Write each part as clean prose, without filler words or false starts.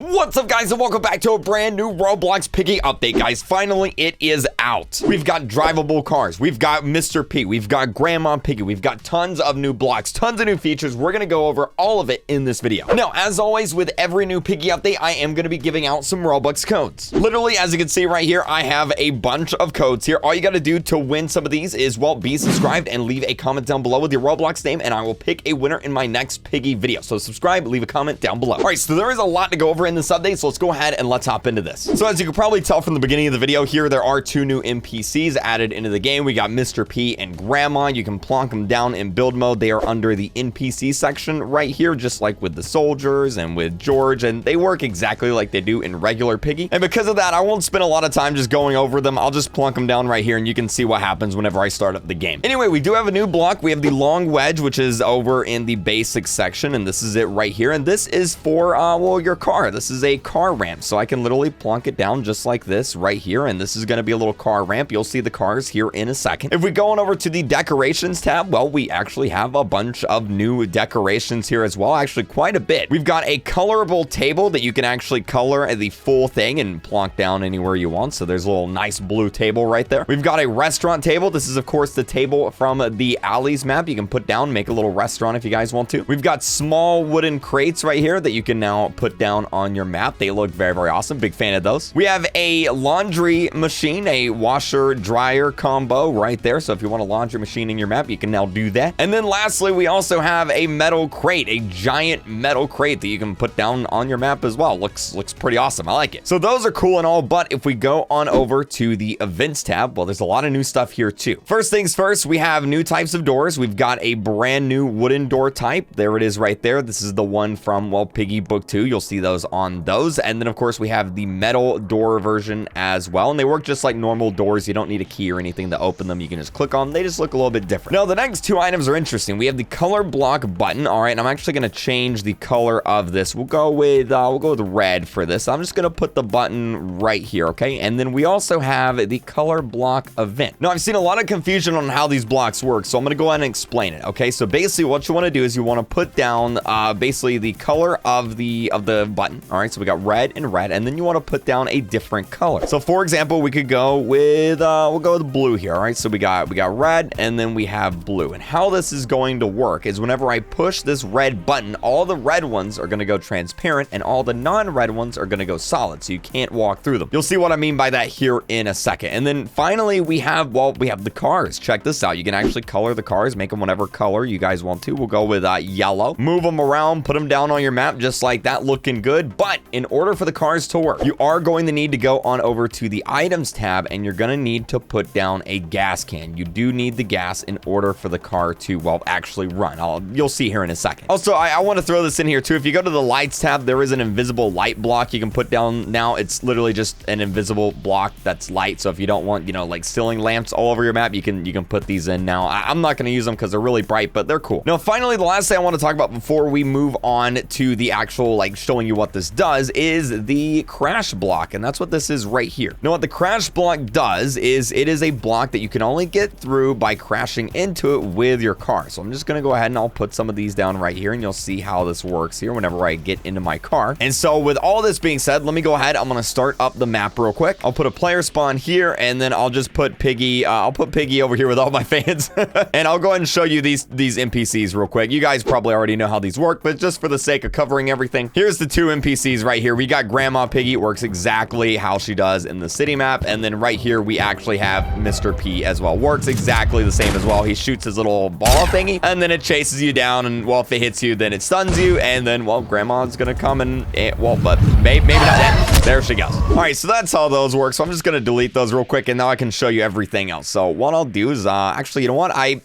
What's up, guys, and welcome back to a brand new Roblox Piggy update, guys. Finally, it is out. We've got drivable cars. We've got Mr. P. We've got Grandma Piggy. We've got tons of new blocks, tons of new features. We're going to go over all of it in this video. Now, as always, with every new Piggy update, I am going to be giving out some Robux codes. Literally, as you can see right here, I have a bunch of codes here. All you got to do to win some of these is, well, be subscribed and leave a comment down below with your Roblox name, and I will pick a winner in my next Piggy video. So subscribe, leave a comment down below. All right, so there is a lot to go over in this update, so let's go ahead and let's hop into this. So as you can probably tell from the beginning of the video here, there are two new NPCs added into the game. We got Mr. P and Grandma. You can plonk them down in build mode. They are under the NPC section right here, just like with the soldiers and with George, and they work exactly like they do in regular Piggy. And because of that, I won't spend a lot of time just going over them. I'll just plonk them down right here, and you can see what happens whenever I start up the game. Anyway, we do have a new block. We have the long wedge, which is over in the basic section, and this is it right here. And this is for, well, your car. This is a car ramp, so I can literally plonk it down just like this right here, and this is going to be a little car ramp. You'll see the cars here in a second. If we go on over to the decorations tab, well, we actually have a bunch of new decorations here as well, actually quite a bit. We've got a colorable table that you can actually color the full thing and plonk down anywhere you want, so there's a little nice blue table right there. We've got a restaurant table. This is, of course, the table from the Alleys map. You can put down, make a little restaurant if you guys want to. We've got small wooden crates right here that you can now put down on your map. They look very, very awesome. Big fan of those. We have a laundry machine, a washer dryer combo right there. So if you want a laundry machine in your map, you can now do that. And then lastly, we also have a metal crate, a giant metal crate that you can put down on your map as well. Looks pretty awesome. I like it. So those are cool and all, but if we go on over to the events tab, well, there's a lot of new stuff here too. First things first, we have new types of doors. We've got a brand new wooden door type. There it is right there. This is the one from, well, Piggy Book 2. You'll see those on those. And then, of course, we have the metal door version as well, and they work just like normal doors. You don't need a key or anything to open them. You can just click on them. They just look a little bit different. Now, the next two items are interesting. We have the color block button. All right, and I'm actually going to change the color of this. We'll go with red for this. I'm just going to put the button right here, okay? And then we also have the color block event. Now, I've seen a lot of confusion on how these blocks work, so I'm going to go ahead and explain it, okay? So basically, what you want to do is you want to put down basically the color of the button. All right, so we got red, and then you want to put down a different color. So for example, we could go with we'll go with blue here. All right, so we got red, and then we have blue. And how this is going to work is whenever I push this red button, all the red ones are going to go transparent and all the non-red ones are going to go solid, so you can't walk through them. You'll see what I mean by that here in a second. And then finally, we have the cars. Check this out. You can actually color the cars, make them whatever color you guys want to. We'll go with yellow. Move them around, put them down on your map just like that, looking good. But in order for the cars to work, you are going to need to go on over to the items tab, and you're going to need to put down a gas can. You do need the gas in order for the car to, well, actually run. You'll see here in a second. Also, I want to throw this in here too. If you go to the lights tab, there is an invisible light block you can put down now. It's literally just an invisible block that's light. So if you don't want, like ceiling lamps all over your map, you can put these in now. I'm not going to use them because they're really bright, but they're cool. Now, finally, the last thing I want to talk about before we move on to the actual, like, showing you what this does is the crash block, and that's what this is right here. Now, what the crash block does is it is a block that you can only get through by crashing into it with your car. So I'm just going to go ahead and I'll put some of these down right here, and you'll see how this works here whenever I get into my car. And so with all this being said, let me go ahead. I'm going to start up the map real quick. I'll put a player spawn here, and then I'll just put Piggy. I'll put Piggy over here with all my fans, and I'll go ahead and show you these NPCs real quick. You guys probably already know how these work, but just for the sake of covering everything, here's the two NPCs right here. We got Grandma Piggy. It works exactly how she does in the city map, and then right here we actually have Mr. P as well. Works exactly the same as well. He shoots his little ball thingy, and then it chases you down, and well, if it hits you, then it stuns you, and then, well, Grandma's gonna come and well, but maybe not that. There she goes. All right, so that's how those work. So I'm just gonna delete those real quick, and now I can show you everything else. So what I'll do is actually, you know what, I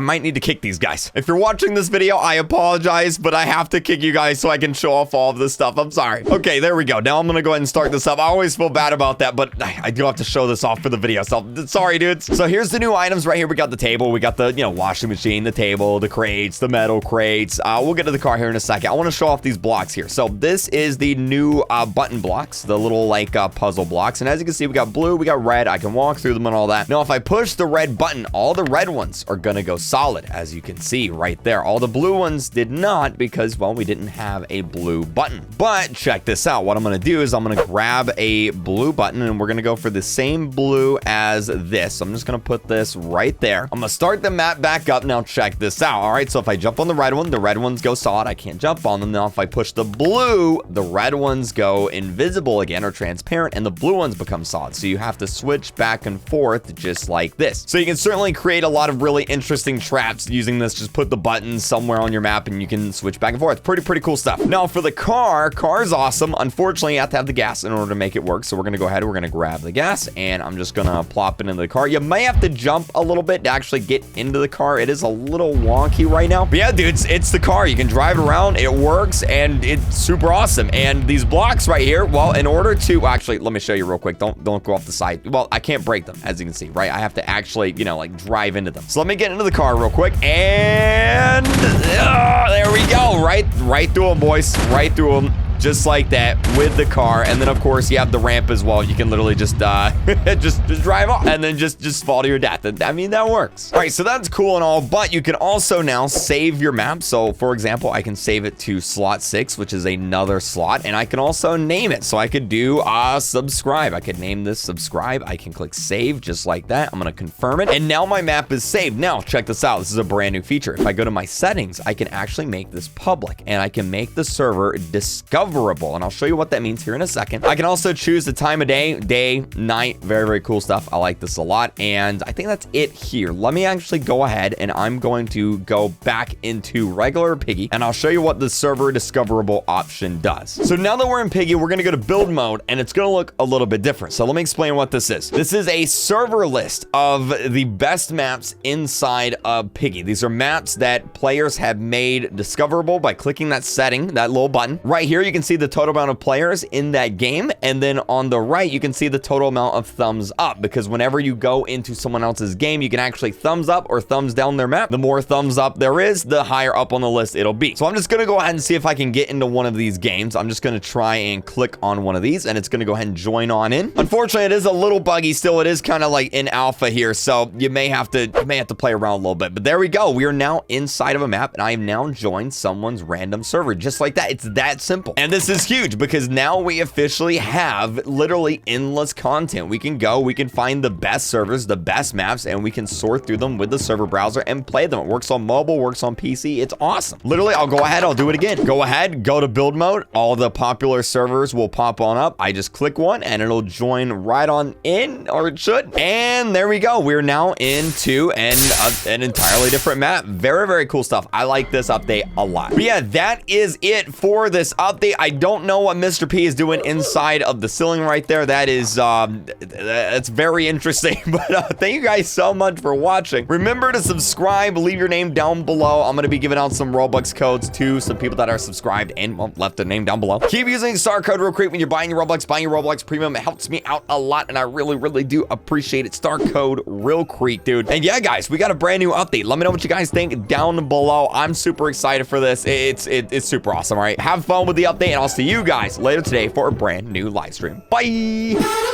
might need to kick these guys. If you're watching this video, I apologize, but I have to kick you guys so I can show off all of this stuff. I'm sorry. Okay, there we go. Now I'm gonna go ahead and start this up. I always feel bad about that, but I do have to show this off for the video. So sorry, dudes. So here's the new items right here. We got the table. We got the, washing machine, the table, the crates, the metal crates. We'll get to the car here in a second. I want to show off these blocks here. So this is the new button blocks, the little like puzzle blocks. And as you can see, we got blue, we got red. I can walk through them and all that. Now, if I push the red button, all the red ones blocks are gonna go solid, as you can see right there. All the blue ones did not because, well, we didn't have a blue button. But check this out. What I'm gonna do is I'm gonna grab a blue button and we're gonna go for the same blue as this. So I'm just gonna put this right there. I'm gonna start the map back up. Now check this out. All right, so if I jump on the red one, the red ones go solid. I can't jump on them. Now if I push the blue, the red ones go invisible again, or transparent, and the blue ones become solid. So you have to switch back and forth just like this. So you can certainly create a lot of really interesting traps using this. Just put the buttons somewhere on your map and you can switch back and forth. Pretty cool stuff. Now for the car's awesome. Unfortunately, you have to have the gas in order to make it work. So we're gonna go ahead, we're gonna grab the gas, and I'm just gonna plop it into the car. You may have to jump a little bit to actually get into the car. It is a little wonky right now. But yeah, dudes, it's the car. You can drive it around, it works, and it's super awesome. And these blocks right here, well, in order to actually, let me show you real quick. Don't go off the side. Well, I can't break them, as you can see, right? I have to actually, you know, like drive into them. So let me get into the car real quick, and there we go. Right through them, boys. Right through them. Just like that with the car. And then of course you have the ramp as well. You can literally just just drive off and then just fall to your death. I mean, that works. All right, so that's cool and all, but you can also now save your map. So for example, I can save it to slot 6, which is another slot, and I can also name it. So I could do subscribe. I could name this subscribe. I can click save just like that. I'm gonna confirm it, and now my map is saved. Now check this out. This is a brand new feature. If I go to my settings, I can actually make this public, and I can make the server discoverable, and I'll show you what that means here in a second. I can also choose the time of day, night. Very cool stuff. I like this a lot, and I think that's it here. Let me actually go ahead, and I'm going to go back into regular Piggy, and I'll show you what the server discoverable option does. So now that we're in Piggy, we're gonna go to build mode, and it's gonna look a little bit different. So let me explain what this is. This is a server list of the best maps inside of Piggy. These are maps that players have made discoverable by clicking that setting, that little button. Right here, you can see the total amount of players in that game, and then on the right you can see the total amount of thumbs up, because whenever you go into someone else's game, you can actually thumbs up or thumbs down their map. The more thumbs up there is, the higher up on the list it'll be. So I'm just gonna go ahead and see if I can get into one of these games. I'm just gonna try and click on one of these, and it's gonna go ahead and join on in. Unfortunately, it is a little buggy still. It is kind of like in alpha here, so you may have to play around a little bit. But there we go. We are now inside of a map, and I have now joined someone's random server just like that. It's that simple. And this is huge because now we officially have literally endless content. We can go, we can find the best servers, the best maps, and we can sort through them with the server browser and play them. It works on mobile, works on PC. It's awesome. Literally, I'll go ahead, I'll do it again. Go ahead, go to build mode. All the popular servers will pop on up. I just click one and it'll join right on in, or it should. And there we go. We're now into an entirely different map. Very cool stuff. I like this update a lot. But yeah, that is it for this update. I don't know what Mr. P is doing inside of the ceiling right there. That is that's very interesting. But thank you guys so much for watching. Remember to subscribe, leave your name down below. I'm gonna be giving out some Robux codes to some people that are subscribed and, well, left their name down below. Keep using star code real quick when you're buying your Roblox Premium. It helps me out a lot, and I really do appreciate it. Star code real Creek, dude. And yeah, guys, we got a brand new update. Let me know what you guys think down below. I'm super excited for this. It's super awesome. All right, have fun with the update, and I'll see you guys later today for a brand new live stream. Bye.